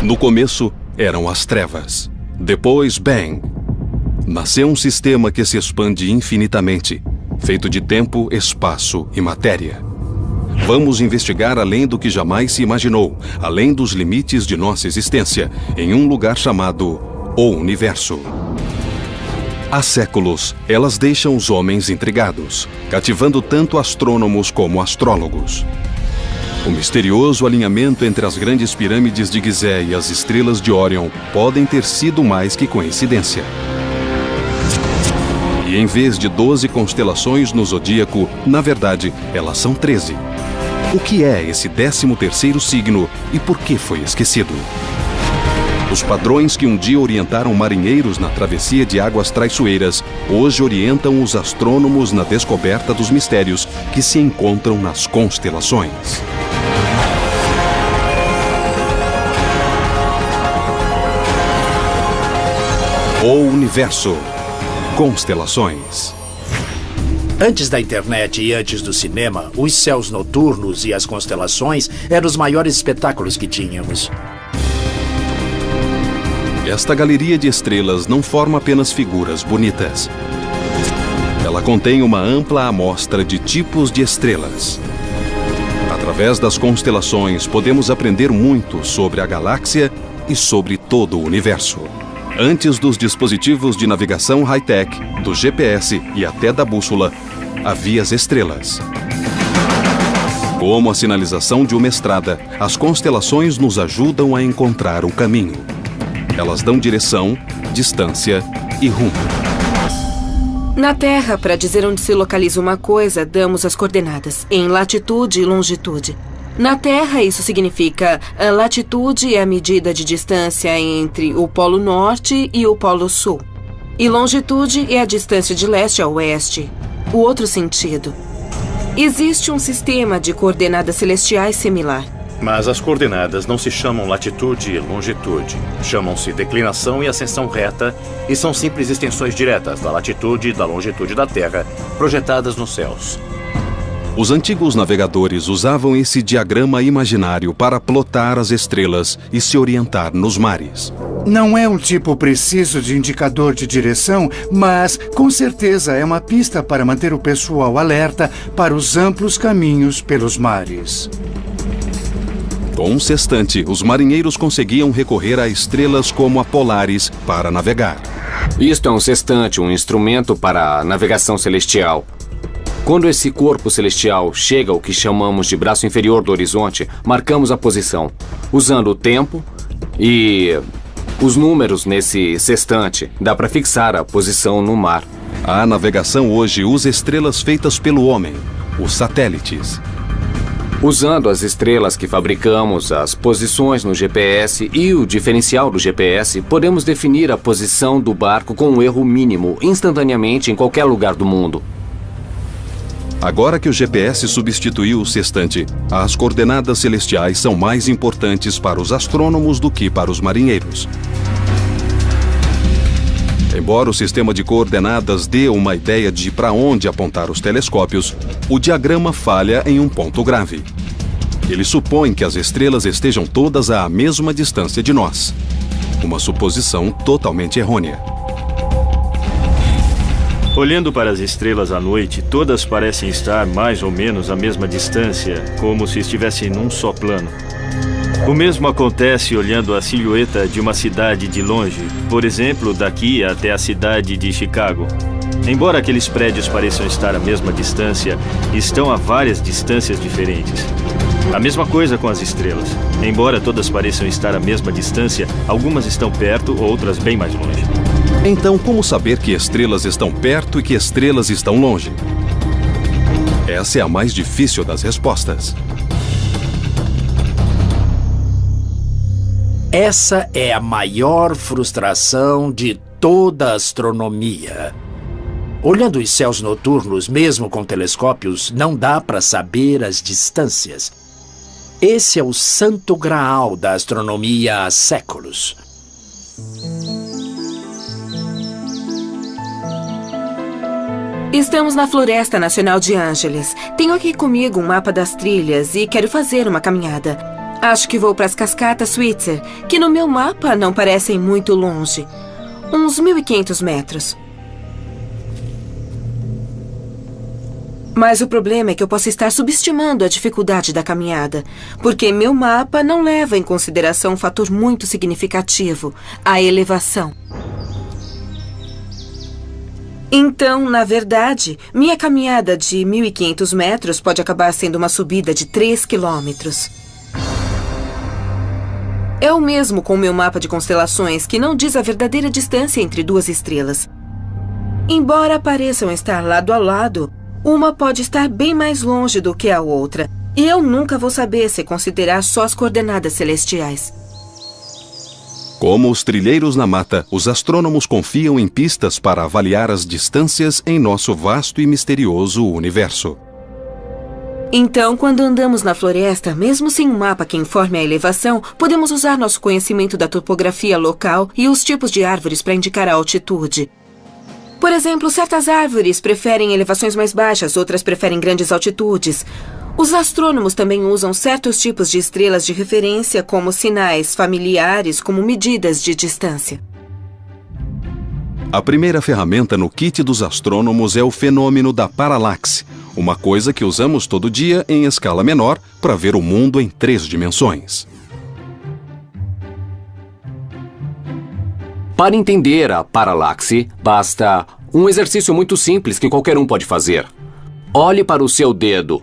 No começo, eram as trevas. Depois, Bang. Nasceu um sistema que se expande infinitamente, feito de tempo, espaço e matéria. Vamos investigar além do que jamais se imaginou, além dos limites de nossa existência, em um lugar chamado O Universo. Há séculos, elas deixam os homens intrigados, cativando tanto astrônomos como astrólogos. O misterioso alinhamento entre as grandes pirâmides de Gizé e as estrelas de Órion podem ter sido mais que coincidência. E em vez de 12 constelações no zodíaco, na verdade, elas são 13. O que é esse 13º signo e por que foi esquecido? Os padrões que um dia orientaram marinheiros na travessia de águas traiçoeiras, hoje orientam os astrônomos na descoberta dos mistérios que se encontram nas constelações. O Universo. Constelações. Antes da internet e antes do cinema, os céus noturnos e as constelações eram os maiores espetáculos que tínhamos. Esta galeria de estrelas não forma apenas figuras bonitas. Ela contém uma ampla amostra de tipos de estrelas. Através das constelações, podemos aprender muito sobre a galáxia e sobre todo o universo. Antes dos dispositivos de navegação high-tech, do GPS e até da bússola, havia as estrelas. Como a sinalização de uma estrada, as constelações nos ajudam a encontrar o caminho. Elas dão direção, distância e rumo. Na Terra, para dizer onde se localiza uma coisa, damos as coordenadas, em latitude e longitude. Na Terra, isso significa a latitude é a medida de distância entre o Polo Norte e o Polo Sul. E longitude é a distância de leste a oeste. O outro sentido. Existe um sistema de coordenadas celestiais similar. Mas as coordenadas não se chamam latitude e longitude. Chamam-se declinação e ascensão reta e são simples extensões diretas da latitude e da longitude da Terra, projetadas nos céus. Os antigos navegadores usavam esse diagrama imaginário para plotar as estrelas e se orientar nos mares. Não é um tipo preciso de indicador de direção, mas com certeza é uma pista para manter o pessoal alerta para os amplos caminhos pelos mares. Com um sextante, os marinheiros conseguiam recorrer a estrelas como a Polaris para navegar. Isto é um sextante, um instrumento para a navegação celestial. Quando esse corpo celestial chega ao que chamamos de braço inferior do horizonte, marcamos a posição, usando o tempo e os números nesse sextante. Dá para fixar a posição no mar. A navegação hoje usa estrelas feitas pelo homem, os satélites. Usando as estrelas que fabricamos, as posições no GPS e o diferencial do GPS, podemos definir a posição do barco com um erro mínimo, instantaneamente em qualquer lugar do mundo. Agora que o GPS substituiu o sextante, as coordenadas celestiais são mais importantes para os astrônomos do que para os marinheiros. Embora o sistema de coordenadas dê uma ideia de para onde apontar os telescópios, o diagrama falha em um ponto grave. Ele supõe que as estrelas estejam todas à mesma distância de nós. Uma suposição totalmente errônea. Olhando para as estrelas à noite, todas parecem estar mais ou menos à mesma distância, como se estivessem num só plano. O mesmo acontece olhando a silhueta de uma cidade de longe, por exemplo, daqui até a cidade de Chicago. Embora aqueles prédios pareçam estar à mesma distância, estão a várias distâncias diferentes. A mesma coisa com as estrelas. Embora todas pareçam estar à mesma distância, algumas estão perto, outras bem mais longe. Então, como saber que estrelas estão perto e que estrelas estão longe? Essa é a mais difícil das respostas. Essa é a maior frustração de toda a astronomia. Olhando os céus noturnos, mesmo com telescópios, não dá para saber as distâncias. Esse é o santo graal da astronomia há séculos. Estamos na Floresta Nacional de Angeles. Tenho aqui comigo um mapa das trilhas e quero fazer uma caminhada. Acho que vou para as cascatas Switzer, que no meu mapa não parecem muito longe. Uns 1.500 metros. Mas o problema é que eu posso estar subestimando a dificuldade da caminhada, porque meu mapa não leva em consideração um fator muito significativo, a elevação. Então, na verdade, minha caminhada de 1.500 metros pode acabar sendo uma subida de 3 quilômetros. É o mesmo com o meu mapa de constelações, que não diz a verdadeira distância entre duas estrelas. Embora pareçam estar lado a lado, uma pode estar bem mais longe do que a outra, e eu nunca vou saber se considerar só as coordenadas celestiais. Como os trilheiros na mata, os astrônomos confiam em pistas para avaliar as distâncias em nosso vasto e misterioso universo. Então, quando andamos na floresta, mesmo sem um mapa que informe a elevação, podemos usar nosso conhecimento da topografia local e os tipos de árvores para indicar a altitude. Por exemplo, certas árvores preferem elevações mais baixas, outras preferem grandes altitudes. Os astrônomos também usam certos tipos de estrelas de referência como sinais familiares, como medidas de distância. A primeira ferramenta no kit dos astrônomos é o fenômeno da paralaxe, uma coisa que usamos todo dia em escala menor para ver o mundo em 3 dimensões. Para entender a paralaxe, basta um exercício muito simples que qualquer um pode fazer. Olhe para o seu dedo.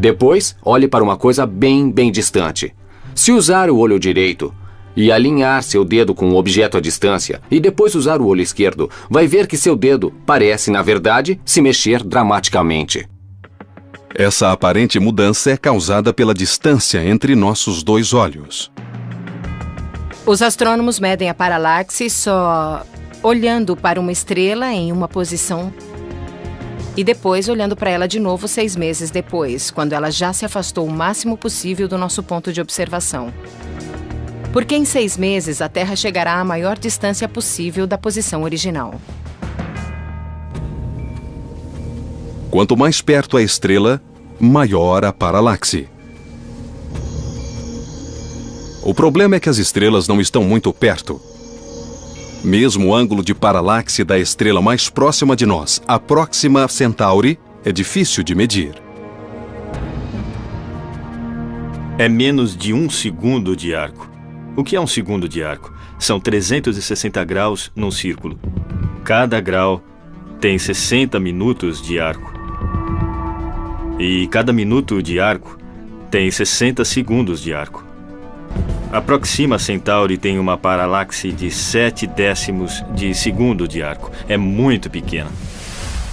Depois, olhe para uma coisa bem distante. Se usar o olho direito e alinhar seu dedo com um objeto à distância, e depois usar o olho esquerdo, vai ver que seu dedo parece, na verdade, se mexer dramaticamente. Essa aparente mudança é causada pela distância entre nossos 2 olhos. Os astrônomos medem a paralaxe só olhando para uma estrela em uma posição e depois olhando para ela de novo 6 meses depois, quando ela já se afastou o máximo possível do nosso ponto de observação. Porque em 6 meses a Terra chegará à maior distância possível da posição original. Quanto mais perto a estrela, maior a paralaxe. O problema é que as estrelas não estão muito perto. Mesmo o ângulo de paralaxe da estrela mais próxima de nós, a Próxima Centauri, é difícil de medir. É menos de 1 segundo de arco. O que é 1 segundo de arco? São 360 graus num círculo. Cada grau tem 60 minutos de arco. E cada minuto de arco tem 60 segundos de arco. A Próxima Centauri tem uma paralaxe de 0,7 de segundo de arco. É muito pequena.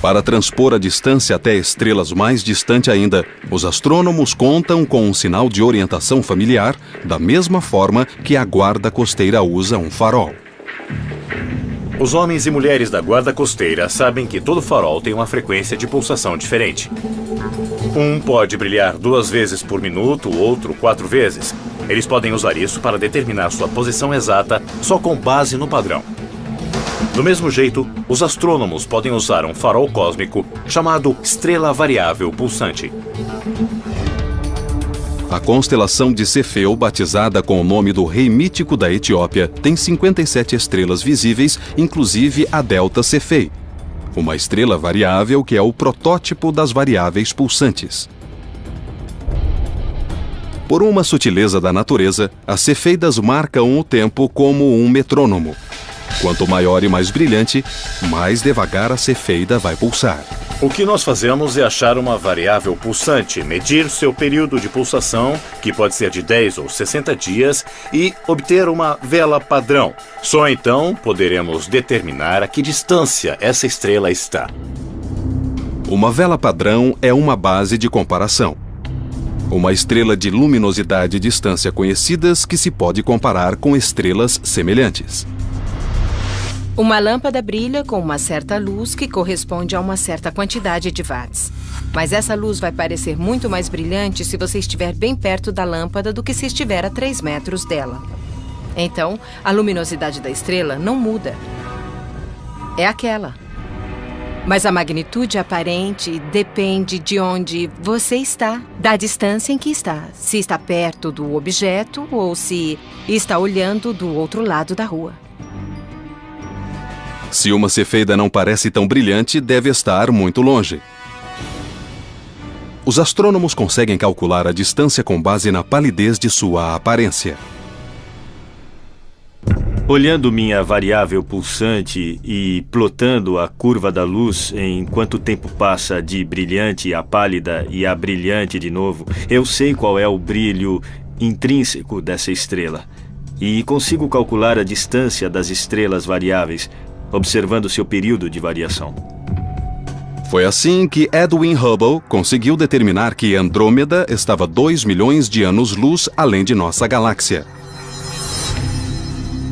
Para transpor a distância até estrelas mais distantes ainda, os astrônomos contam com um sinal de orientação familiar, da mesma forma que a guarda costeira usa um farol. Os homens e mulheres da guarda costeira sabem que todo farol tem uma frequência de pulsação diferente. Um pode brilhar 2 vezes por minuto, o outro 4 vezes. Eles podem usar isso para determinar sua posição exata só com base no padrão. Do mesmo jeito, os astrônomos podem usar um farol cósmico chamado estrela variável pulsante. A constelação de Cefeu, batizada com o nome do rei mítico da Etiópia, tem 57 estrelas visíveis, inclusive a Delta Cephei, uma estrela variável que é o protótipo das variáveis pulsantes. Por uma sutileza da natureza, as cefeidas marcam o tempo como um metrônomo. Quanto maior e mais brilhante, mais devagar a cefeida vai pulsar. O que nós fazemos é achar uma variável pulsante, medir seu período de pulsação, que pode ser de 10 ou 60 dias, e obter uma vela padrão. Só então poderemos determinar a que distância essa estrela está. Uma vela padrão é uma base de comparação. Uma estrela de luminosidade e distância conhecidas que se pode comparar com estrelas semelhantes. Uma lâmpada brilha com uma certa luz que corresponde a uma certa quantidade de watts. Mas essa luz vai parecer muito mais brilhante se você estiver bem perto da lâmpada do que se estiver a 3 metros dela. Então, a luminosidade da estrela não muda. É aquela. Mas a magnitude aparente depende de onde você está, da distância em que está. Se está perto do objeto ou se está olhando do outro lado da rua. Se uma cefeida não parece tão brilhante, deve estar muito longe. Os astrônomos conseguem calcular a distância com base na palidez de sua aparência. Olhando minha variável pulsante e plotando a curva da luz em quanto tempo passa de brilhante a pálida e a brilhante de novo, eu sei qual é o brilho intrínseco dessa estrela. E consigo calcular a distância das estrelas variáveis, observando seu período de variação. Foi assim que Edwin Hubble conseguiu determinar que Andrômeda estava 2 milhões de anos-luz além de nossa galáxia.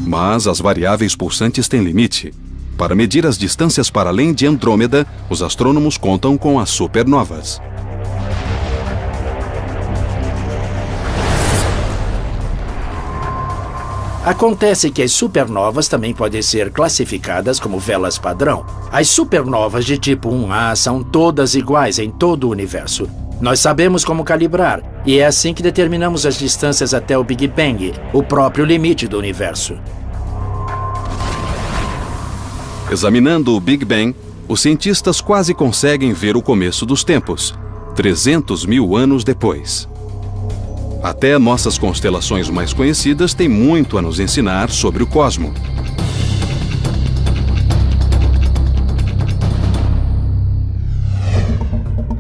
Mas as variáveis pulsantes têm limite. Para medir as distâncias para além de Andrômeda, os astrônomos contam com as supernovas. Acontece que as supernovas também podem ser classificadas como velas padrão. As supernovas de tipo 1A são todas iguais em todo o universo. Nós sabemos como calibrar, e é assim que determinamos as distâncias até o Big Bang, o próprio limite do universo. Examinando o Big Bang, os cientistas quase conseguem ver o começo dos tempos, 300 mil anos depois. Até nossas constelações mais conhecidas têm muito a nos ensinar sobre o cosmos.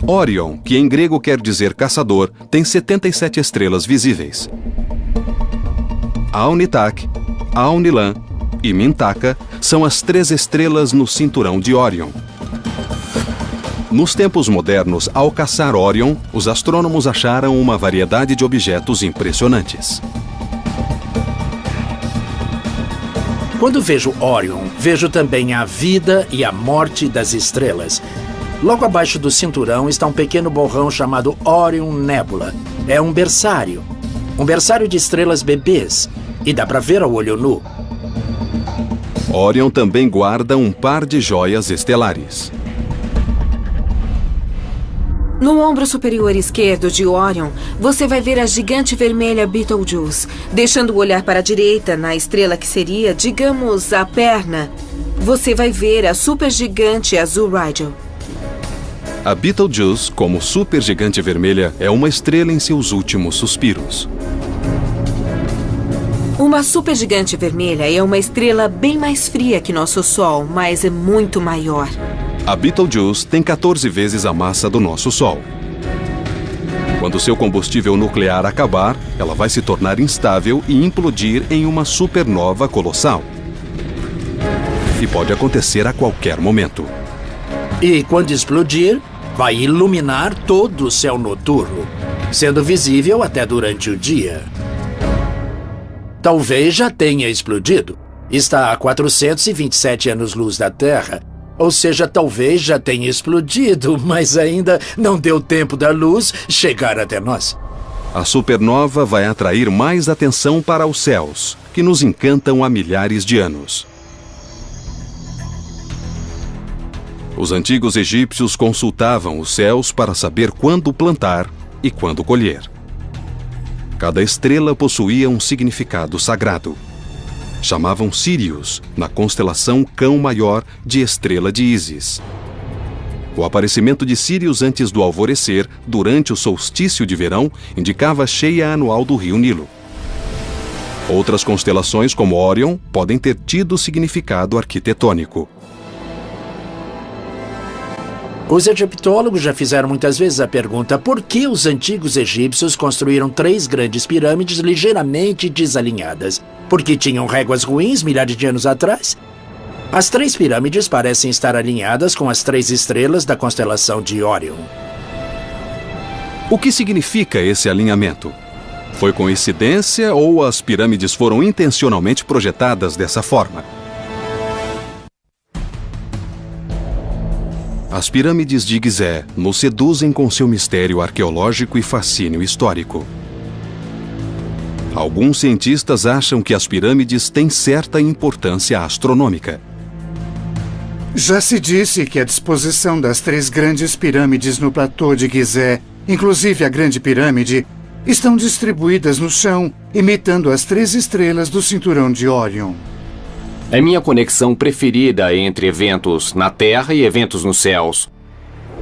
Órion, que em grego quer dizer caçador, tem 77 estrelas visíveis. Alnitak, Alnilam e Mintaka são as 3 estrelas no cinturão de Órion. Nos tempos modernos, ao caçar Órion, os astrônomos acharam uma variedade de objetos impressionantes. Quando vejo Órion, vejo também a vida e a morte das estrelas. Logo abaixo do cinturão está um pequeno borrão chamado Orion Nebula. É um berçário de estrelas bebês, e dá para ver ao olho nu. Órion também guarda um par de joias estelares. No ombro superior esquerdo de Órion, você vai ver a gigante vermelha Betelgeuse. Deixando o olhar para a direita, na estrela que seria, digamos, a perna, você vai ver a supergigante azul Rigel. A Betelgeuse, como supergigante vermelha, é uma estrela em seus últimos suspiros. Uma supergigante vermelha é uma estrela bem mais fria que nosso Sol, mas é muito maior. A Betelgeuse tem 14 vezes a massa do nosso Sol. Quando seu combustível nuclear acabar, ela vai se tornar instável e implodir em uma supernova colossal. E pode acontecer a qualquer momento. E quando explodir, vai iluminar todo o céu noturno, sendo visível até durante o dia. Talvez já tenha explodido. Está a 427 anos-luz da Terra. Ou seja, talvez já tenha explodido, mas ainda não deu tempo da luz chegar até nós. A supernova vai atrair mais atenção para os céus, que nos encantam há milhares de anos. Os antigos egípcios consultavam os céus para saber quando plantar e quando colher. Cada estrela possuía um significado sagrado. Chamavam Sírius, na constelação Cão Maior de Estrela de Ísis. O aparecimento de Sírius antes do alvorecer, durante o solstício de verão, indicava a cheia anual do rio Nilo. Outras constelações, como Órion, podem ter tido significado arquitetônico. Os egiptólogos já fizeram muitas vezes a pergunta por que os antigos egípcios construíram 3 grandes pirâmides ligeiramente desalinhadas? Porque tinham réguas ruins milhares de anos atrás? As 3 pirâmides parecem estar alinhadas com as 3 estrelas da constelação de Órion. O que significa esse alinhamento? Foi coincidência ou as pirâmides foram intencionalmente projetadas dessa forma? As pirâmides de Gizé nos seduzem com seu mistério arqueológico e fascínio histórico. Alguns cientistas acham que as pirâmides têm certa importância astronômica. Já se disse que a disposição das 3 grandes pirâmides no platô de Gizé, inclusive a Grande Pirâmide, estão distribuídas no chão, imitando as 3 estrelas do cinturão de Órion. É minha conexão preferida entre eventos na Terra e eventos nos céus.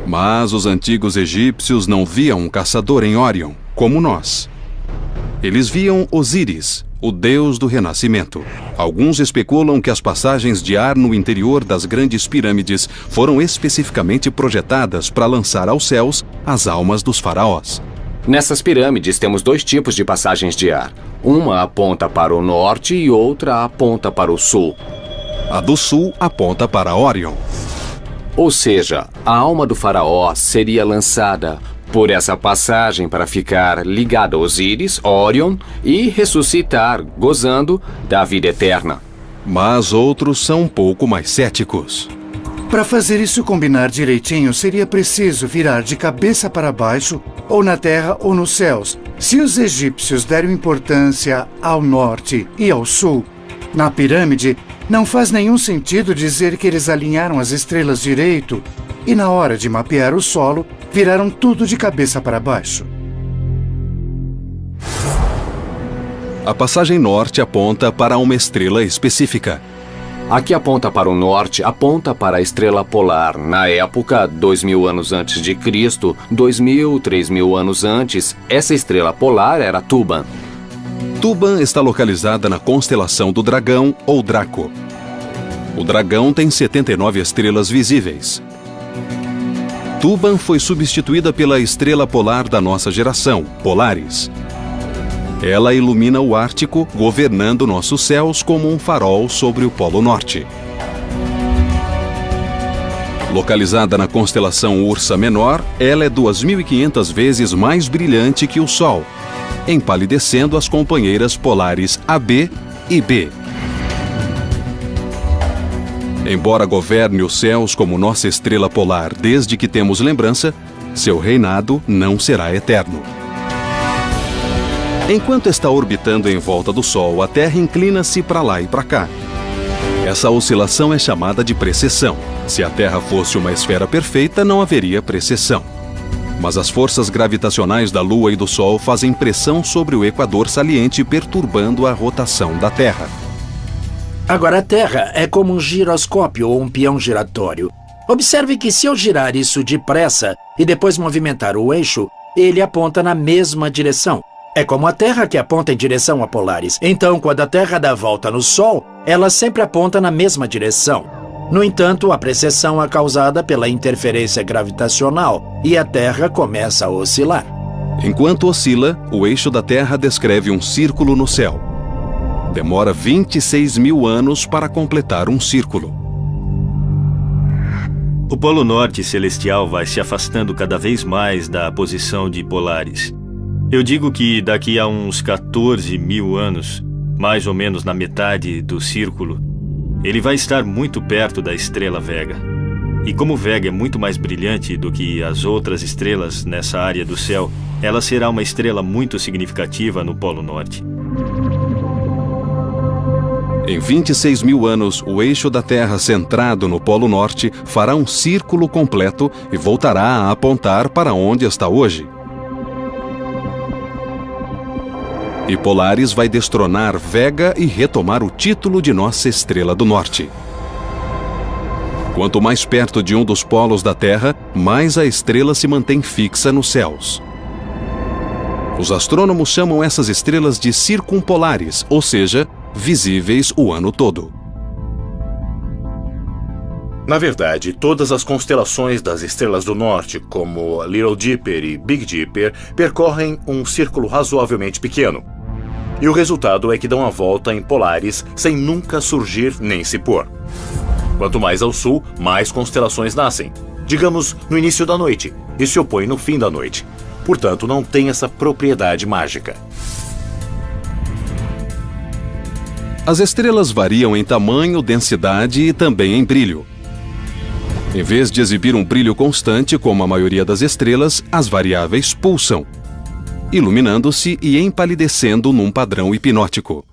Mas os antigos egípcios não viam um caçador em Órion, como nós. Eles viam Osíris, o deus do renascimento. Alguns especulam que as passagens de ar no interior das grandes pirâmides foram especificamente projetadas para lançar aos céus as almas dos faraós. Nessas pirâmides temos 2 tipos de passagens de ar. Uma aponta para o norte e outra aponta para o sul. A do sul aponta para Órion. Ou seja, a alma do faraó seria lançada por essa passagem para ficar ligada a Osíris, Órion e ressuscitar, gozando da vida eterna. Mas outros são um pouco mais céticos. Para fazer isso combinar direitinho, seria preciso virar de cabeça para baixo, ou na terra ou nos céus. Se os egípcios deram importância ao norte e ao sul, na pirâmide, não faz nenhum sentido dizer que eles alinharam as estrelas direito e, na hora de mapear o solo, viraram tudo de cabeça para baixo. A passagem norte aponta para uma estrela específica. A que aponta para o norte aponta para a estrela polar. Na época, 2000 anos antes de Cristo, 2000, 3000 anos antes, essa estrela polar era Tuban. Tuban está localizada na constelação do Dragão ou Draco. O Dragão tem 79 estrelas visíveis. Tuban foi substituída pela estrela polar da nossa geração, Polaris. Ela ilumina o Ártico, governando nossos céus como um farol sobre o Polo Norte. Localizada na constelação Ursa Menor, ela é 2.500 vezes mais brilhante que o Sol, empalidecendo as companheiras polares AB e B. Embora governe os céus como nossa estrela polar desde que temos lembrança, seu reinado não será eterno. Enquanto está orbitando em volta do Sol, a Terra inclina-se para lá e para cá. Essa oscilação é chamada de precessão. Se a Terra fosse uma esfera perfeita, não haveria precessão. Mas as forças gravitacionais da Lua e do Sol fazem pressão sobre o equador saliente, perturbando a rotação da Terra. Agora, a Terra é como um giroscópio ou um peão giratório. Observe que se eu girar isso depressa e depois movimentar o eixo, ele aponta na mesma direção. É como a Terra que aponta em direção a Polaris. Então, quando a Terra dá volta no Sol, ela sempre aponta na mesma direção. No entanto, a precessão é causada pela interferência gravitacional e a Terra começa a oscilar. Enquanto oscila, o eixo da Terra descreve um círculo no céu. Demora 26.000 anos para completar um círculo. O Polo Norte celestial vai se afastando cada vez mais da posição de Polaris. Eu digo que daqui a uns 14.000 anos, mais ou menos na metade do círculo, ele vai estar muito perto da estrela Vega. E como Vega é muito mais brilhante do que as outras estrelas nessa área do céu, ela será uma estrela muito significativa no Polo Norte. Em 26.000 anos, o eixo da Terra centrado no Polo Norte fará um círculo completo e voltará a apontar para onde está hoje. E Polaris vai destronar Vega e retomar o título de nossa estrela do norte. Quanto mais perto de um dos polos da Terra, mais a estrela se mantém fixa nos céus. Os astrônomos chamam essas estrelas de circumpolares, ou seja, visíveis o ano todo. Na verdade, todas as constelações das estrelas do norte, como Little Dipper e Big Dipper, percorrem um círculo razoavelmente pequeno. E o resultado é que dão a volta em Polaris sem nunca surgir nem se pôr. Quanto mais ao sul, mais constelações nascem, digamos no início da noite, e se opõem no fim da noite. Portanto, não tem essa propriedade mágica. As estrelas variam em tamanho, densidade e também em brilho. Em vez de exibir um brilho constante, como a maioria das estrelas, as variáveis pulsam, iluminando-se e empalidecendo num padrão hipnótico.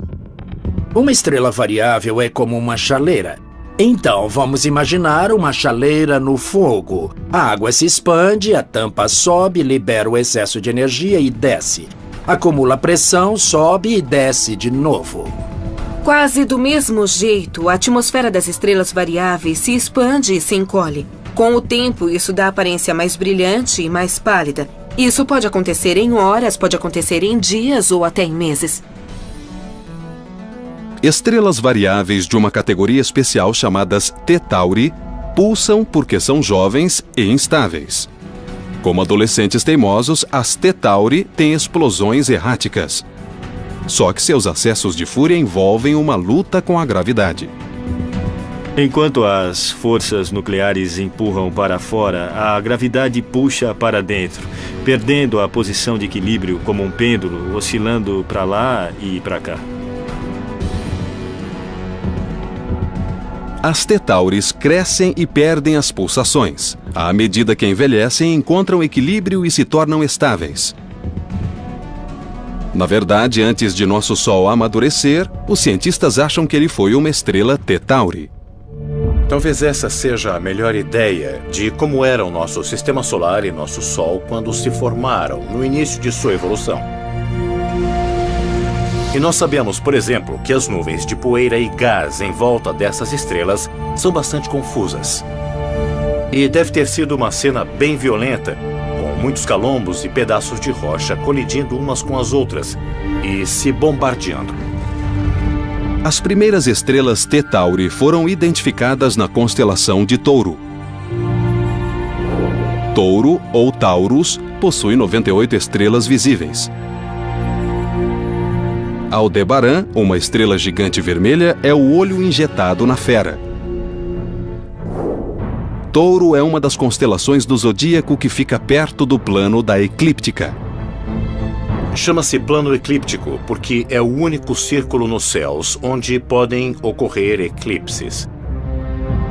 Uma estrela variável é como uma chaleira. Então, vamos imaginar uma chaleira no fogo. A água se expande, a tampa sobe, libera o excesso de energia e desce. Acumula pressão, sobe e desce de novo. Quase do mesmo jeito, a atmosfera das estrelas variáveis se expande e se encolhe. Com o tempo, isso dá aparência mais brilhante e mais pálida. Isso pode acontecer em horas, pode acontecer em dias ou até em meses. Estrelas variáveis de uma categoria especial chamadas T Tauri pulsam porque são jovens e instáveis. Como adolescentes teimosos, as T Tauri têm explosões erráticas. Só que seus acessos de fúria envolvem uma luta com a gravidade. Enquanto as forças nucleares empurram para fora, a gravidade puxa para dentro, perdendo a posição de equilíbrio como um pêndulo, oscilando para lá e para cá. As T Tauris crescem e perdem as pulsações. À medida que envelhecem, encontram equilíbrio e se tornam estáveis. Na verdade, antes de nosso Sol amadurecer, os cientistas acham que ele foi uma estrela T Tauri. Talvez essa seja a melhor ideia de como era o nosso sistema solar e nosso Sol quando se formaram no início de sua evolução. E nós sabemos, por exemplo, que as nuvens de poeira e gás em volta dessas estrelas são bastante confusas. E deve ter sido uma cena bem violenta, com muitos calombos e pedaços de rocha colidindo umas com as outras e se bombardeando. As primeiras estrelas T Tauri foram identificadas na constelação de Touro. Touro, ou Taurus, possui 98 estrelas visíveis. Aldebaran, uma estrela gigante vermelha, é o olho injetado na fera. Touro é uma das constelações do zodíaco que fica perto do plano da eclíptica. Chama-se plano eclíptico porque é o único círculo nos céus onde podem ocorrer eclipses.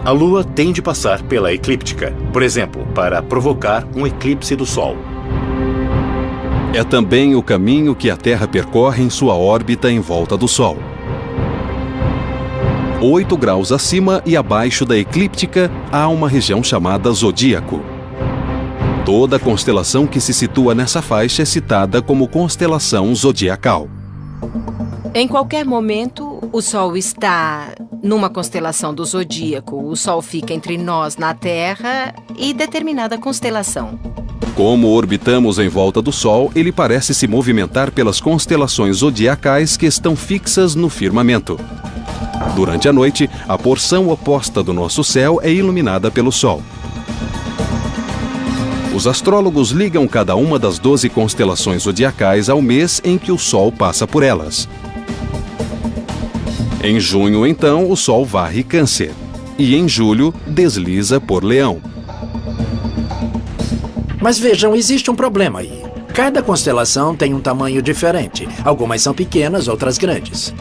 A Lua tem de passar pela eclíptica, por exemplo, para provocar um eclipse do Sol. É também o caminho que a Terra percorre em sua órbita em volta do Sol. 8 graus acima e abaixo da eclíptica há uma região chamada zodíaco. Toda constelação que se situa nessa faixa é citada como constelação zodiacal. Em qualquer momento, o Sol está numa constelação do zodíaco. O Sol fica entre nós na Terra e determinada constelação. Como orbitamos em volta do Sol, ele parece se movimentar pelas constelações zodiacais que estão fixas no firmamento. Durante a noite, a porção oposta do nosso céu é iluminada pelo Sol. Os astrólogos ligam cada uma das 12 constelações zodiacais ao mês em que o Sol passa por elas. Em junho, então, o Sol varre Câncer. E em julho, desliza por Leão. Mas vejam, existe um problema aí. Cada constelação tem um tamanho diferente. Algumas são pequenas, outras grandes.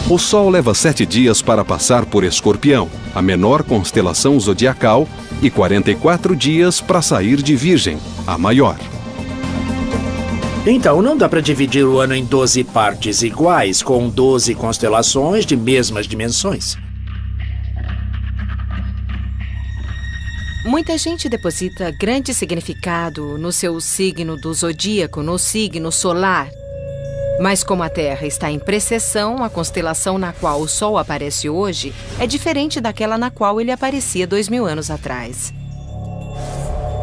O Sol leva 7 dias para passar por Escorpião, a menor constelação zodiacal, e 44 dias para sair de Virgem, a maior. Então, não dá para dividir o ano em 12 partes iguais, com 12 constelações de mesmas dimensões. Muita gente deposita grande significado no seu signo do zodíaco, no signo solar. Mas como a Terra está em precessão, a constelação na qual o Sol aparece hoje é diferente daquela na qual ele aparecia 2000 anos atrás.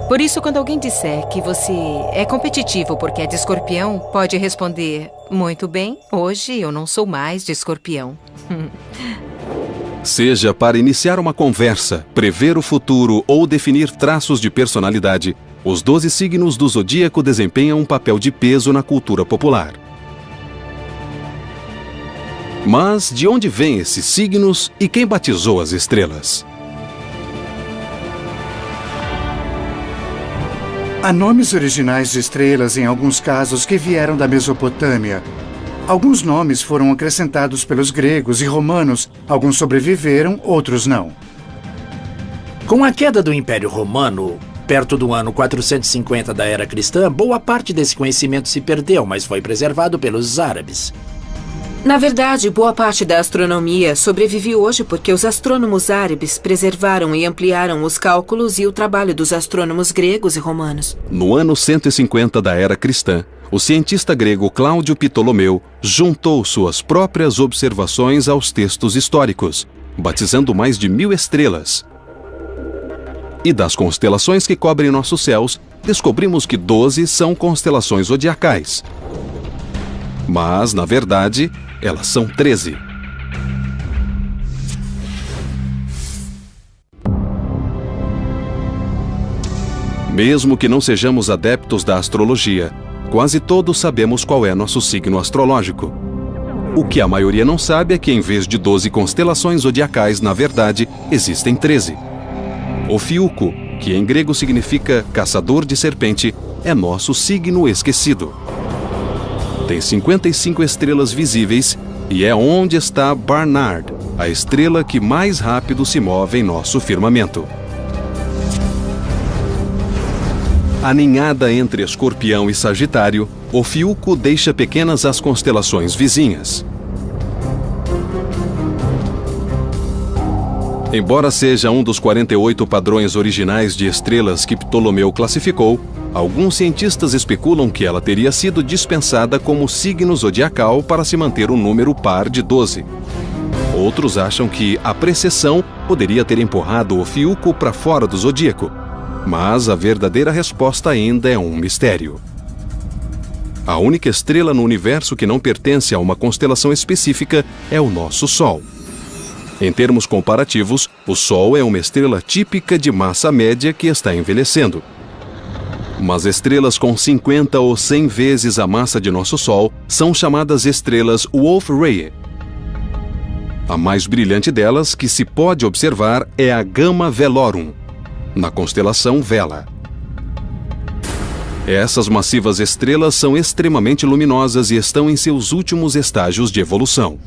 Por isso, quando alguém disser que você é competitivo porque é de Escorpião, pode responder: muito bem, hoje eu não sou mais de Escorpião. Seja para iniciar uma conversa, prever o futuro ou definir traços de personalidade, os 12 signos do zodíaco desempenham um papel de peso na cultura popular. Mas de onde vêm esses signos e quem batizou as estrelas? Há nomes originais de estrelas em alguns casos que vieram da Mesopotâmia. Alguns nomes foram acrescentados pelos gregos e romanos. Alguns sobreviveram, outros não. Com a queda do Império Romano, perto do ano 450 da Era Cristã, boa parte desse conhecimento se perdeu, mas foi preservado pelos árabes. Na verdade, boa parte da astronomia sobrevive hoje porque os astrônomos árabes preservaram e ampliaram os cálculos e o trabalho dos astrônomos gregos e romanos. No ano 150 da era cristã, o cientista grego Cláudio Ptolomeu juntou suas próprias observações aos textos históricos, batizando mais de 1000 estrelas. E das constelações que cobrem nossos céus, descobrimos que 12 são constelações zodiacais. Mas, na verdade, elas são 13. Mesmo que não sejamos adeptos da astrologia, quase todos sabemos qual é nosso signo astrológico. O que a maioria não sabe é que, em vez de 12 constelações zodiacais, na verdade, existem 13. Ofiuco, que em grego significa caçador de serpente, é nosso signo esquecido. Tem 55 estrelas visíveis e é onde está Barnard, a estrela que mais rápido se move em nosso firmamento. Aninhada entre Escorpião e Sagitário, Ofiuco deixa pequenas as constelações vizinhas. Embora seja um dos 48 padrões originais de estrelas que Ptolomeu classificou, alguns cientistas especulam que ela teria sido dispensada como signo zodiacal para se manter um número par de 12. Outros acham que a precessão poderia ter empurrado Ofiuco para fora do zodíaco, mas a verdadeira resposta ainda é um mistério. A única estrela no universo que não pertence a uma constelação específica é o nosso Sol. Em termos comparativos, o Sol é uma estrela típica de massa média que está envelhecendo. Mas estrelas com 50 ou 100 vezes a massa de nosso Sol são chamadas estrelas Wolf-Rayet. A mais brilhante delas, que se pode observar, é a Gamma Velorum, na constelação Vela. Essas massivas estrelas são extremamente luminosas e estão em seus últimos estágios de evolução.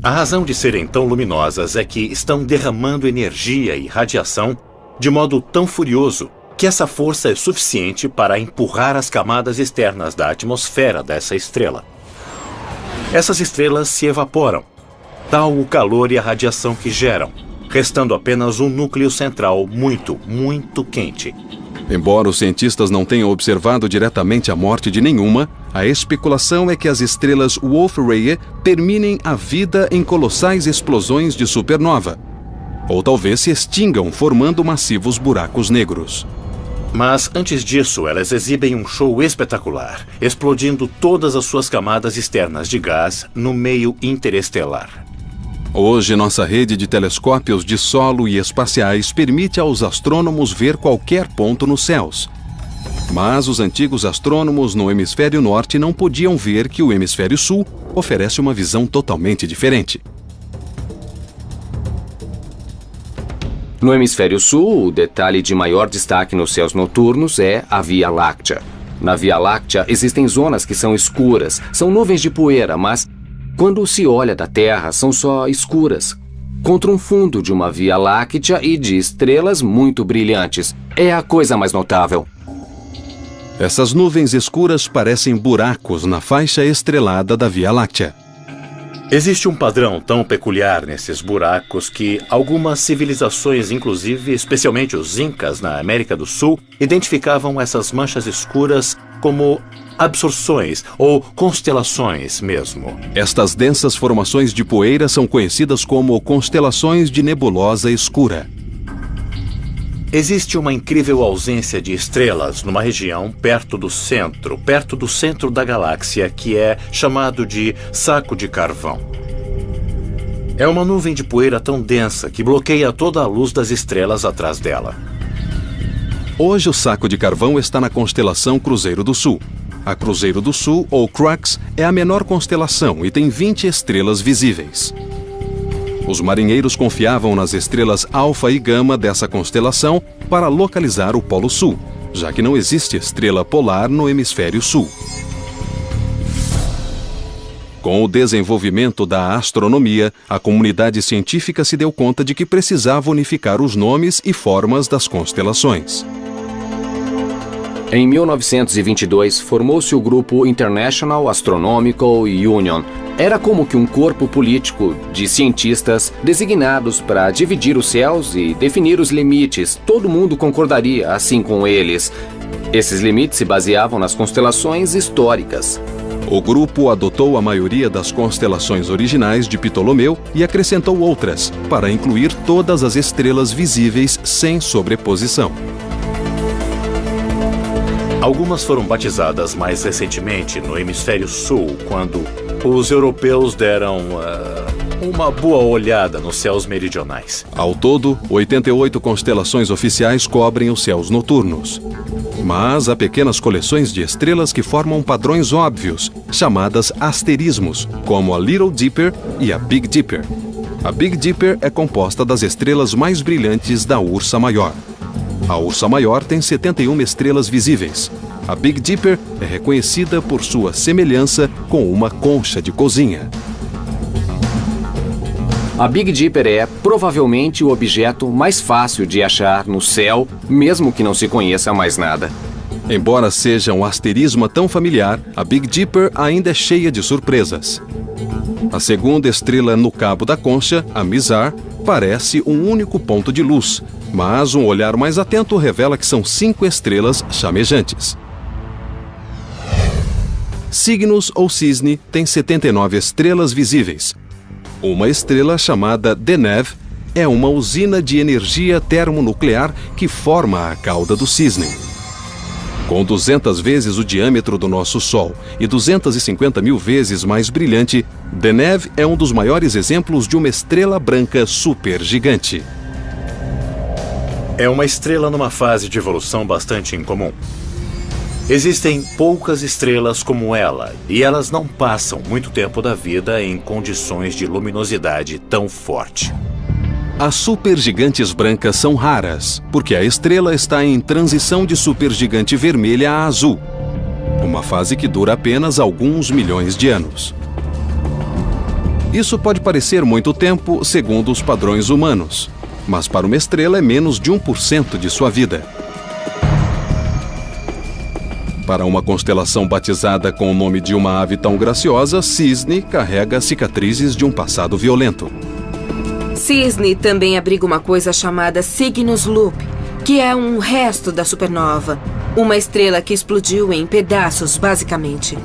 A razão de serem tão luminosas é que estão derramando energia e radiação de modo tão furioso que essa força é suficiente para empurrar as camadas externas da atmosfera dessa estrela. Essas estrelas se evaporam, tal o calor e a radiação que geram, restando apenas um núcleo central muito, muito quente. Embora os cientistas não tenham observado diretamente a morte de nenhuma, a especulação é que as estrelas Wolf-Rayet terminem a vida em colossais explosões de supernova, ou talvez se extingam formando massivos buracos negros. Mas antes disso, elas exibem um show espetacular, explodindo todas as suas camadas externas de gás no meio interestelar. Hoje, nossa rede de telescópios de solo e espaciais permite aos astrônomos ver qualquer ponto nos céus. Mas os antigos astrônomos no hemisfério norte não podiam ver que o hemisfério sul oferece uma visão totalmente diferente. No hemisfério sul, o detalhe de maior destaque nos céus noturnos é a Via Láctea. Na Via Láctea existem zonas que são escuras, são nuvens de poeira, mas quando se olha da Terra são só escuras, contra um fundo de uma Via Láctea e de estrelas muito brilhantes. É a coisa mais notável. Essas nuvens escuras parecem buracos na faixa estrelada da Via Láctea. Existe um padrão tão peculiar nesses buracos que algumas civilizações, inclusive especialmente os Incas na América do Sul, identificavam essas manchas escuras como absorções ou constelações mesmo. Estas densas formações de poeira são conhecidas como constelações de nebulosa escura. Existe uma incrível ausência de estrelas numa região perto do centro da galáxia, que é chamado de saco de carvão. É uma nuvem de poeira tão densa que bloqueia toda a luz das estrelas atrás dela. Hoje o saco de carvão está na constelação Cruzeiro do Sul. A Cruzeiro do Sul, ou Crux, é a menor constelação e tem 20 estrelas visíveis. Os marinheiros confiavam nas estrelas Alfa e Gama dessa constelação para localizar o Polo Sul, já que não existe estrela polar no hemisfério sul. Com o desenvolvimento da astronomia, a comunidade científica se deu conta de que precisava unificar os nomes e formas das constelações. Em 1922, formou-se o grupo International Astronomical Union. Era como que um corpo político de cientistas designados para dividir os céus e definir os limites. Todo mundo concordaria assim com eles. Esses limites se baseavam nas constelações históricas. O grupo adotou a maioria das constelações originais de Ptolomeu e acrescentou outras, para incluir todas as estrelas visíveis sem sobreposição. Algumas foram batizadas mais recentemente no hemisfério sul, quando os europeus deram uma boa olhada nos céus meridionais. Ao todo, 88 constelações oficiais cobrem os céus noturnos. Mas há pequenas coleções de estrelas que formam padrões óbvios, chamadas asterismos, como a Little Dipper e a Big Dipper. A Big Dipper é composta das estrelas mais brilhantes da Ursa Maior. A Ursa Maior tem 71 estrelas visíveis. A Big Dipper é reconhecida por sua semelhança com uma concha de cozinha. A Big Dipper é, provavelmente, o objeto mais fácil de achar no céu, mesmo que não se conheça mais nada. Embora seja um asterismo tão familiar, a Big Dipper ainda é cheia de surpresas. A segunda estrela no cabo da concha, a Mizar, parece um único ponto de luz, mas um olhar mais atento revela que são 5 estrelas chamejantes. Cygnus ou Cisne tem 79 estrelas visíveis. Uma estrela chamada Deneb é uma usina de energia termonuclear que forma a cauda do cisne. Com 200 vezes o diâmetro do nosso Sol e 250 mil vezes mais brilhante, Deneb é um dos maiores exemplos de uma estrela branca supergigante. É uma estrela numa fase de evolução bastante incomum. Existem poucas estrelas como ela, e elas não passam muito tempo da vida em condições de luminosidade tão forte. As supergigantes brancas são raras, porque a estrela está em transição de supergigante vermelha a azul, uma fase que dura apenas alguns milhões de anos. Isso pode parecer muito tempo segundo os padrões humanos, mas para uma estrela é menos de 1% de sua vida. Para uma constelação batizada com o nome de uma ave tão graciosa, Cisne carrega cicatrizes de um passado violento. Cisne também abriga uma coisa chamada Cygnus Loop, que é um resto da supernova, uma estrela que explodiu em pedaços, basicamente.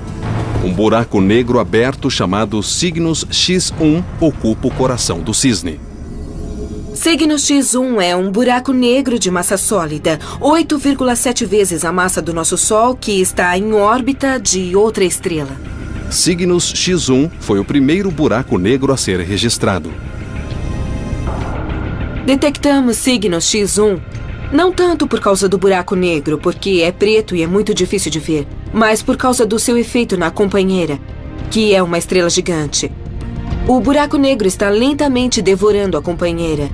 Um buraco negro aberto chamado Cygnus X1 ocupa o coração do Cisne. Cygnus X1 é um buraco negro de massa sólida, 8,7 vezes a massa do nosso Sol, que está em órbita de outra estrela. Cygnus X1 foi o primeiro buraco negro a ser registrado. Detectamos Cygnus X1 não tanto por causa do buraco negro, porque é preto e é muito difícil de ver, mas por causa do seu efeito na companheira, que é uma estrela gigante. O buraco negro está lentamente devorando a companheira.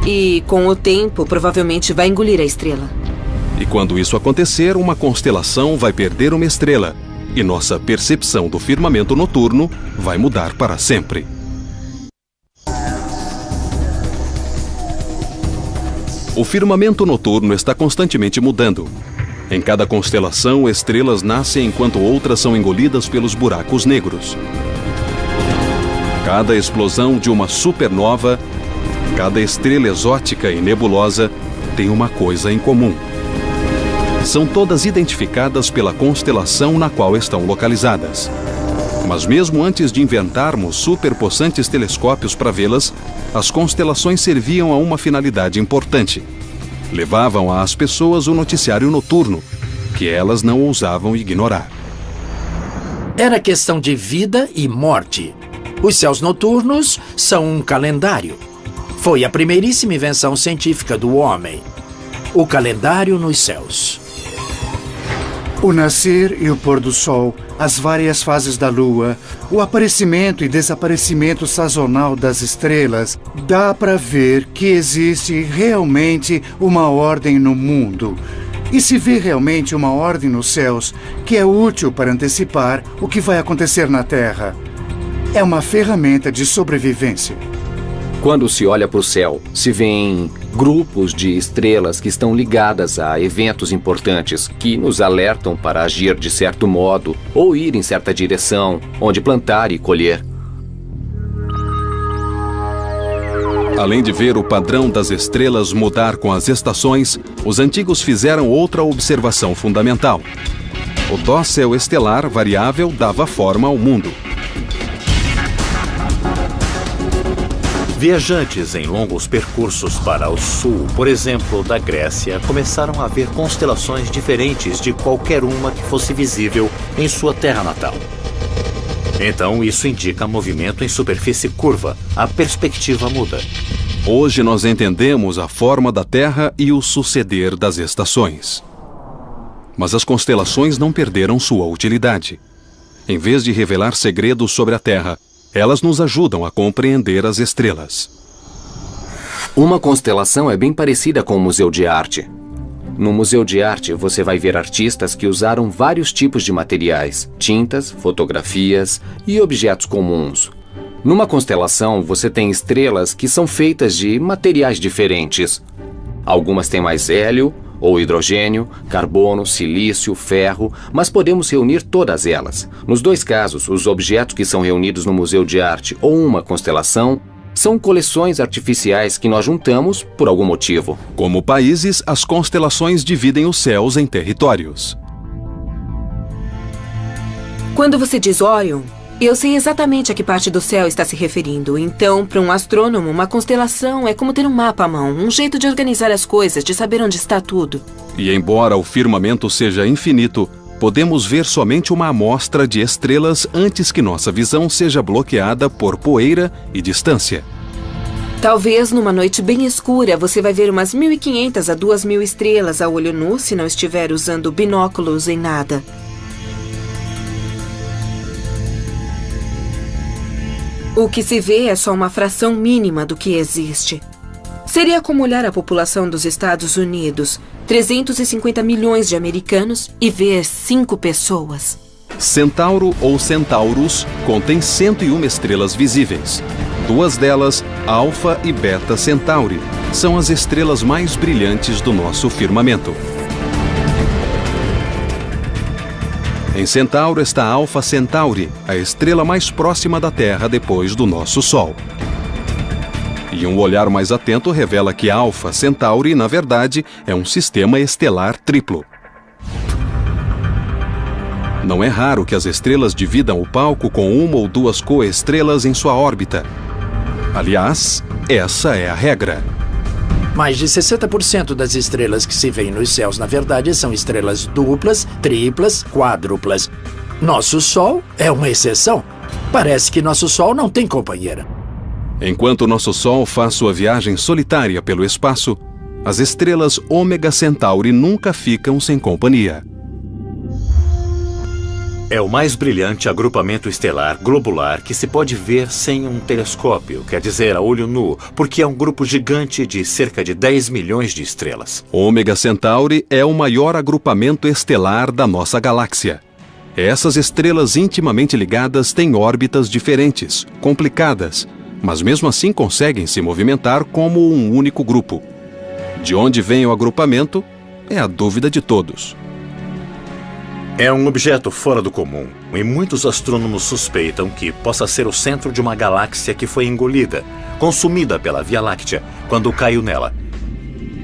E, com o tempo, provavelmente vai engolir a estrela. E quando isso acontecer, uma constelação vai perder uma estrela. E nossa percepção do firmamento noturno vai mudar para sempre. O firmamento noturno está constantemente mudando. Em cada constelação, estrelas nascem enquanto outras são engolidas pelos buracos negros. Cada explosão de uma supernova, cada estrela exótica e nebulosa tem uma coisa em comum. São todas identificadas pela constelação na qual estão localizadas. Mas mesmo antes de inventarmos superpossantes telescópios para vê-las, as constelações serviam a uma finalidade importante. Levavam às pessoas o noticiário noturno, que elas não ousavam ignorar. Era questão de vida e morte. Os céus noturnos são um calendário. Foi a primeiríssima invenção científica do homem. O calendário nos céus. O nascer e o pôr do sol, as várias fases da lua, o aparecimento e desaparecimento sazonal das estrelas, dá para ver que existe realmente uma ordem no mundo. E se vê realmente uma ordem nos céus que é útil para antecipar o que vai acontecer na Terra. É uma ferramenta de sobrevivência. Quando se olha para o céu, se vêem grupos de estrelas que estão ligadas a eventos importantes que nos alertam para agir de certo modo ou ir em certa direção, onde plantar e colher. Além de ver o padrão das estrelas mudar com as estações, os antigos fizeram outra observação fundamental. O dócil estelar variável dava forma ao mundo. Viajantes em longos percursos para o sul, por exemplo, da Grécia, começaram a ver constelações diferentes de qualquer uma que fosse visível em sua terra natal. Então, isso indica movimento em superfície curva. A perspectiva muda. Hoje nós entendemos a forma da Terra e o suceder das estações. Mas as constelações não perderam sua utilidade. Em vez de revelar segredos sobre a Terra, elas nos ajudam a compreender as estrelas. Uma constelação é bem parecida com um museu de arte. No museu de arte, você vai ver artistas que usaram vários tipos de materiais, tintas, fotografias e objetos comuns. Numa constelação, você tem estrelas que são feitas de materiais diferentes. Algumas têm mais hélio ou hidrogênio, carbono, silício, ferro, mas podemos reunir todas elas. Nos dois casos, os objetos que são reunidos no museu de arte ou uma constelação são coleções artificiais que nós juntamos por algum motivo. Como países, as constelações dividem os céus em territórios. Quando você diz Órion, eu sei exatamente a que parte do céu está se referindo. Então, para um astrônomo, uma constelação é como ter um mapa à mão, um jeito de organizar as coisas, de saber onde está tudo. E embora o firmamento seja infinito, podemos ver somente uma amostra de estrelas antes que nossa visão seja bloqueada por poeira e distância. Talvez numa noite bem escura você vai ver umas 1.500 a 2.000 estrelas a olho nu se não estiver usando binóculos em nada. O que se vê é só uma fração mínima do que existe. Seria como olhar a população dos Estados Unidos, 350 milhões de americanos, e ver 5 pessoas. Centauro ou Centaurus contém 101 estrelas visíveis. 2 delas, Alfa e Beta Centauri, são as estrelas mais brilhantes do nosso firmamento. Em Centauro está Alfa Centauri, a estrela mais próxima da Terra depois do nosso Sol. E um olhar mais atento revela que Alfa Centauri, na verdade, é um sistema estelar triplo. Não é raro que as estrelas dividam o palco com 1 ou 2 coestrelas em sua órbita. Aliás, essa é a regra. Mais de 60% das estrelas que se veem nos céus, na verdade, são estrelas duplas, triplas, quádruplas. Nosso Sol é uma exceção. Parece que nosso Sol não tem companheira. Enquanto nosso Sol faz sua viagem solitária pelo espaço, as estrelas Ômega Centauri nunca ficam sem companhia. É o mais brilhante agrupamento estelar globular que se pode ver sem um telescópio, quer dizer, a olho nu, porque é um grupo gigante de cerca de 10 milhões de estrelas. Ômega Centauri é o maior agrupamento estelar da nossa galáxia. Essas estrelas intimamente ligadas têm órbitas diferentes, complicadas, mas mesmo assim conseguem se movimentar como um único grupo. De onde vem o agrupamento é a dúvida de todos. É um objeto fora do comum, e muitos astrônomos suspeitam que possa ser o centro de uma galáxia que foi engolida, consumida pela Via Láctea, quando caiu nela.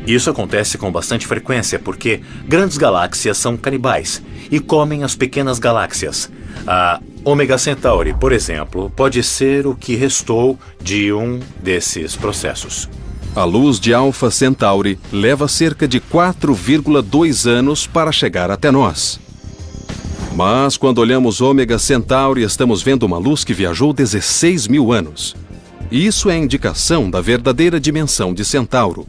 Isso acontece com bastante frequência porque grandes galáxias são canibais e comem as pequenas galáxias. A Ômega Centauri, por exemplo, pode ser o que restou de um desses processos. A luz de Alfa Centauri leva cerca de 4,2 anos para chegar até nós. Mas quando olhamos Ômega Centauri, estamos vendo uma luz que viajou 16 mil anos. Isso é indicação da verdadeira dimensão de Centauro.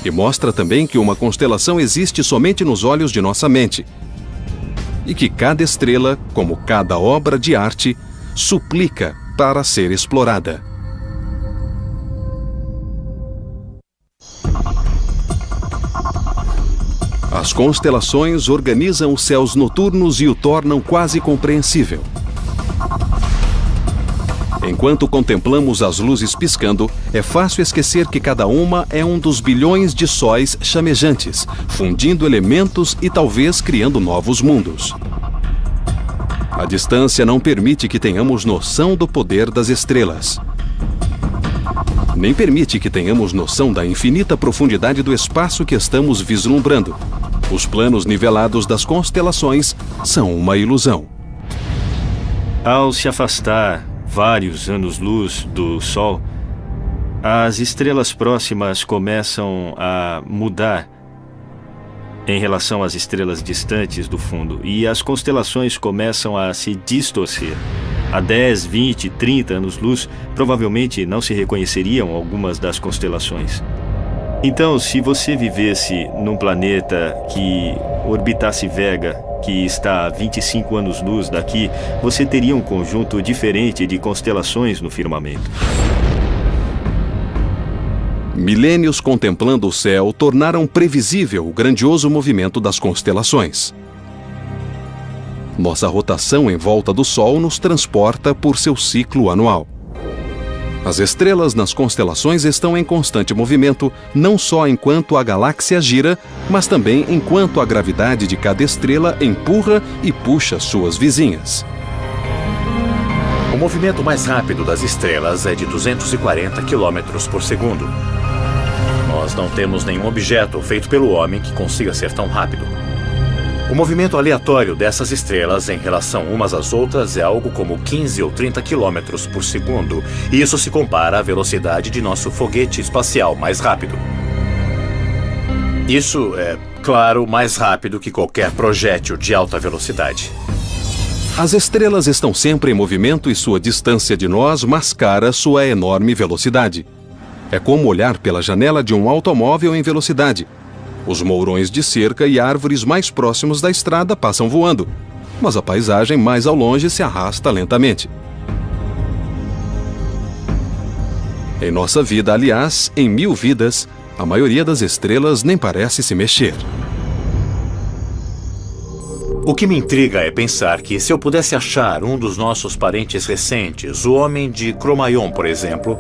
E mostra também que uma constelação existe somente nos olhos de nossa mente. E que cada estrela, como cada obra de arte, suplica para ser explorada. As constelações organizam os céus noturnos e o tornam quase compreensível. Enquanto contemplamos as luzes piscando, é fácil esquecer que cada uma é um dos bilhões de sóis chamejantes, fundindo elementos e talvez criando novos mundos. A distância não permite que tenhamos noção do poder das estrelas. Nem permite que tenhamos noção da infinita profundidade do espaço que estamos vislumbrando. Os planos nivelados das constelações são uma ilusão. Ao se afastar vários anos-luz do Sol, as estrelas próximas começam a mudar em relação às estrelas distantes do fundo, e as constelações começam a se distorcer. Há 10, 20, 30 anos-luz, provavelmente não se reconheceriam algumas das constelações. Então, se você vivesse num planeta que orbitasse Vega, que está a 25 anos-luz daqui, você teria um conjunto diferente de constelações no firmamento. Milênios contemplando o céu tornaram previsível o grandioso movimento das constelações. Nossa rotação em volta do Sol nos transporta por seu ciclo anual. As estrelas nas constelações estão em constante movimento, não só enquanto a galáxia gira, mas também enquanto a gravidade de cada estrela empurra e puxa suas vizinhas. O movimento mais rápido das estrelas é de 240 km por segundo. Nós não temos nenhum objeto feito pelo homem que consiga ser tão rápido. O movimento aleatório dessas estrelas em relação umas às outras é algo como 15 ou 30 km por segundo, e isso se compara à velocidade de nosso foguete espacial mais rápido. Isso é, claro, mais rápido que qualquer projétil de alta velocidade. As estrelas estão sempre em movimento e sua distância de nós mascara sua enorme velocidade. É como olhar pela janela de um automóvel em velocidade. Os mourões de cerca e árvores mais próximos da estrada passam voando, mas a paisagem mais ao longe se arrasta lentamente. Em nossa vida, aliás, em 1000 vidas, a maioria das estrelas nem parece se mexer. O que me intriga é pensar que, se eu pudesse achar um dos nossos parentes recentes, o homem de Cro-Magnon, por exemplo,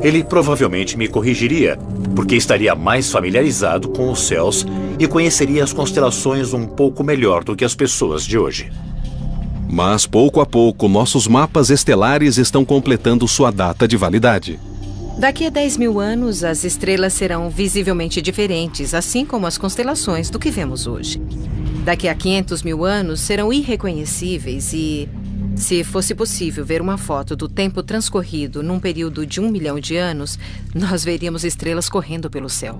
ele provavelmente me corrigiria, porque estaria mais familiarizado com os céus e conheceria as constelações um pouco melhor do que as pessoas de hoje. Mas, pouco a pouco, nossos mapas estelares estão completando sua data de validade. Daqui a 10.000 anos, as estrelas serão visivelmente diferentes, assim como as constelações do que vemos hoje. Daqui a 500.000 anos, serão irreconhecíveis e, se fosse possível ver uma foto do tempo transcorrido num período de 1 milhão de anos, nós veríamos estrelas correndo pelo céu.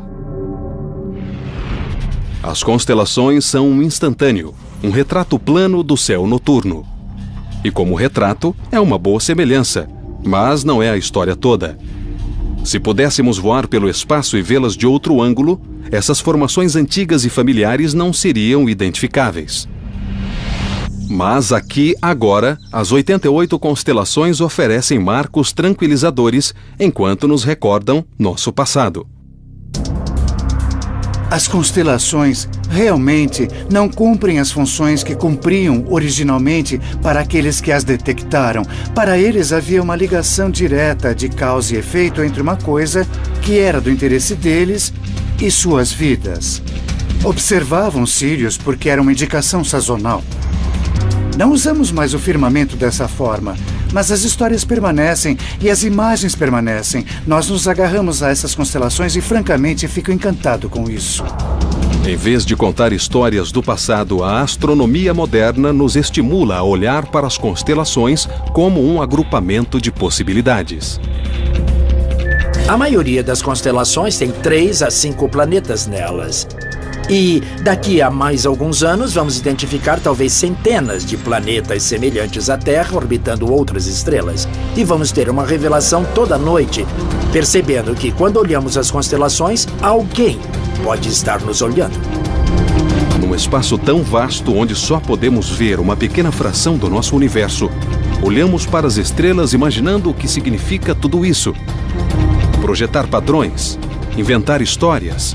As constelações são um instantâneo, um retrato plano do céu noturno. E como retrato, é uma boa semelhança, mas não é a história toda. Se pudéssemos voar pelo espaço e vê-las de outro ângulo, essas formações antigas e familiares não seriam identificáveis. Mas aqui, agora, as 88 constelações oferecem marcos tranquilizadores enquanto nos recordam nosso passado. As constelações realmente não cumprem as funções que cumpriam originalmente para aqueles que as detectaram. Para eles havia uma ligação direta de causa e efeito entre uma coisa que era do interesse deles e suas vidas. Observavam Sírius porque era uma indicação sazonal. Não usamos mais o firmamento dessa forma, mas as histórias permanecem e as imagens permanecem. Nós nos agarramos a essas constelações e, francamente, fico encantado com isso. Em vez de contar histórias do passado, a astronomia moderna nos estimula a olhar para as constelações como um agrupamento de possibilidades. A maioria das constelações tem 3 a 5 planetas nelas. E daqui a mais alguns anos vamos identificar talvez centenas de planetas semelhantes à Terra orbitando outras estrelas. E vamos ter uma revelação toda noite, percebendo que quando olhamos as constelações, alguém pode estar nos olhando. Num espaço tão vasto onde só podemos ver uma pequena fração do nosso universo, olhamos para as estrelas imaginando o que significa tudo isso. Projetar padrões, inventar histórias,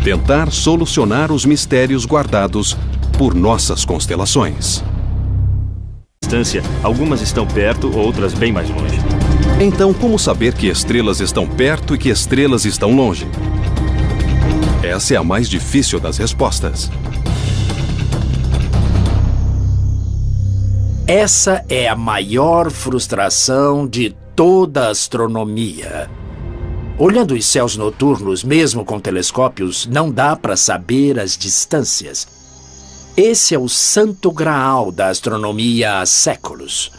tentar solucionar os mistérios guardados por nossas constelações. Algumas estão perto, outras bem mais longe. Então, como saber que estrelas estão perto e que estrelas estão longe? Essa é a mais difícil das respostas. Essa é a maior frustração de toda a astronomia. Olhando os céus noturnos, mesmo com telescópios, não dá para saber as distâncias. Esse é o santo graal da astronomia há séculos.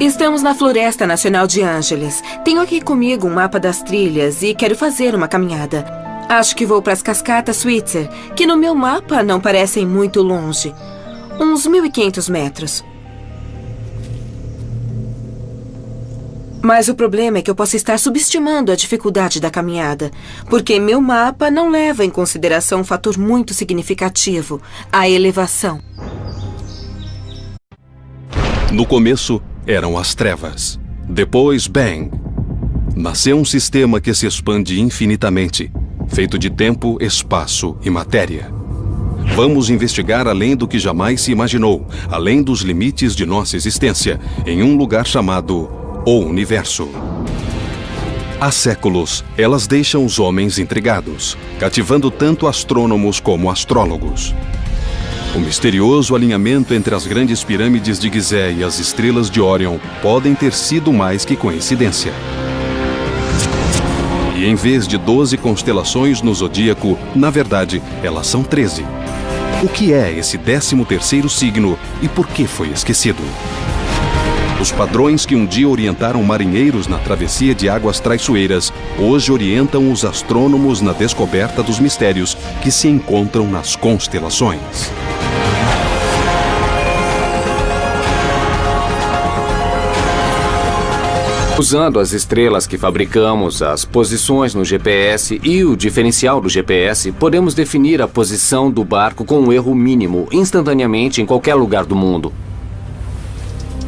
Estamos na Floresta Nacional de Ângeles. Tenho aqui comigo um mapa das trilhas e quero fazer uma caminhada. Acho que vou para as Cascatas Switzer, que no meu mapa não parecem muito longe. Uns 1.500 metros. Mas o problema é que eu posso estar subestimando a dificuldade da caminhada, porque meu mapa não leva em consideração um fator muito significativo, a elevação. No começo, eram as trevas. Depois, Bang. Nasceu um sistema que se expande infinitamente, feito de tempo, espaço e matéria. Vamos investigar além do que jamais se imaginou, além dos limites de nossa existência, em um lugar chamado o Universo. Há séculos, elas deixam os homens intrigados, cativando tanto astrônomos como astrólogos. O misterioso alinhamento entre as grandes pirâmides de Gizé e as estrelas de Órion podem ter sido mais que coincidência. E em vez de 12 constelações no zodíaco, na verdade, elas são 13. O que é esse 13º signo e por que foi esquecido? Os padrões que um dia orientaram marinheiros na travessia de águas traiçoeiras, hoje orientam os astrônomos na descoberta dos mistérios que se encontram nas constelações. Usando as estrelas que fabricamos, as posições no GPS e o diferencial do GPS, podemos definir a posição do barco com um erro mínimo, instantaneamente em qualquer lugar do mundo.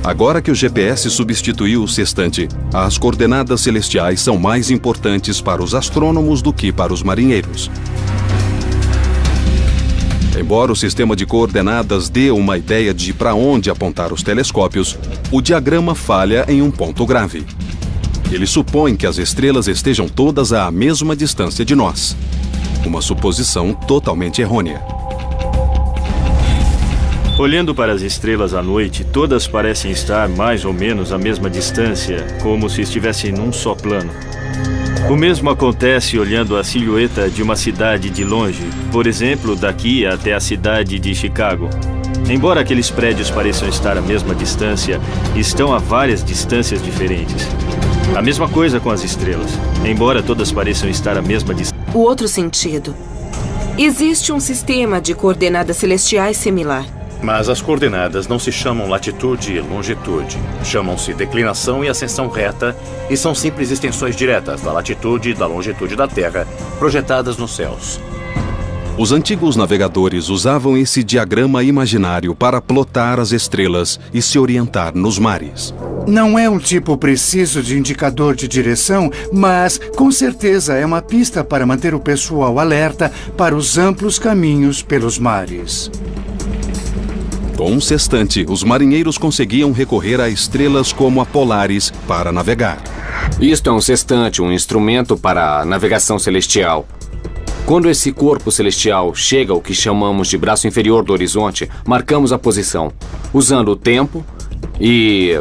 Agora que o GPS substituiu o sextante, as coordenadas celestiais são mais importantes para os astrônomos do que para os marinheiros. Embora o sistema de coordenadas dê uma ideia de para onde apontar os telescópios, o diagrama falha em um ponto grave. Ele supõe que as estrelas estejam todas à mesma distância de nós. Uma suposição totalmente errônea. Olhando para as estrelas à noite, todas parecem estar mais ou menos à mesma distância, como se estivessem num só plano. O mesmo acontece olhando a silhueta de uma cidade de longe, por exemplo, daqui até a cidade de Chicago. Embora aqueles prédios pareçam estar à mesma distância, estão a várias distâncias diferentes. A mesma coisa com as estrelas, embora todas pareçam estar à mesma distância. O outro sentido. Existe um sistema de coordenadas celestiais similar. Mas as coordenadas não se chamam latitude e longitude. Chamam-se declinação e ascensão reta e são simples extensões diretas da latitude e da longitude da Terra, projetadas nos céus. Os antigos navegadores usavam esse diagrama imaginário para plotar as estrelas e se orientar nos mares. Não é um tipo preciso de indicador de direção, mas com certeza é uma pista para manter o pessoal alerta para os amplos caminhos pelos mares. Com um sextante, os marinheiros conseguiam recorrer a estrelas como a Polaris para navegar. Isto é um sextante, um instrumento para navegação celestial. Quando esse corpo celestial chega ao que chamamos de braço inferior do horizonte, marcamos a posição, usando o tempo e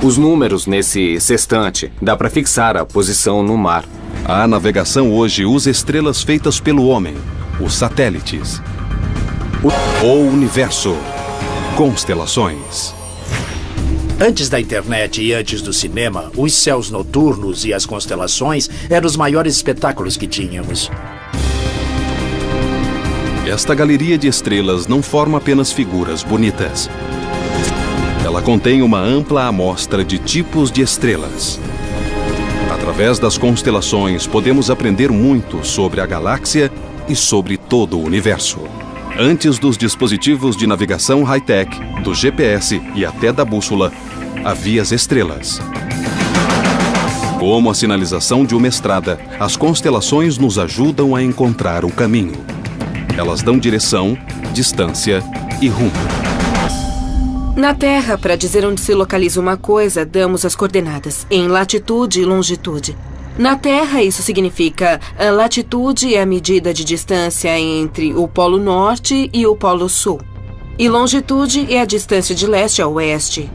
os números nesse sextante. Dá para fixar a posição no mar. A navegação hoje usa estrelas feitas pelo homem, os satélites. O universo. Constelações. Antes da internet e antes do cinema, os céus noturnos e as constelações eram os maiores espetáculos que tínhamos. Esta galeria de estrelas não forma apenas figuras bonitas. Ela contém uma ampla amostra de tipos de estrelas. Através das constelações, podemos aprender muito sobre a galáxia e sobre todo o universo. Antes dos dispositivos de navegação high-tech, do GPS e até da bússola, havia as estrelas. Como a sinalização de uma estrada, as constelações nos ajudam a encontrar o caminho. Elas dão direção, distância e rumo. Na Terra, para dizer onde se localiza uma coisa, damos as coordenadas em latitude e longitude. Na Terra, isso significa a latitude é a medida de distância entre o Polo Norte e o Polo Sul. E longitude é a distância de leste a oeste.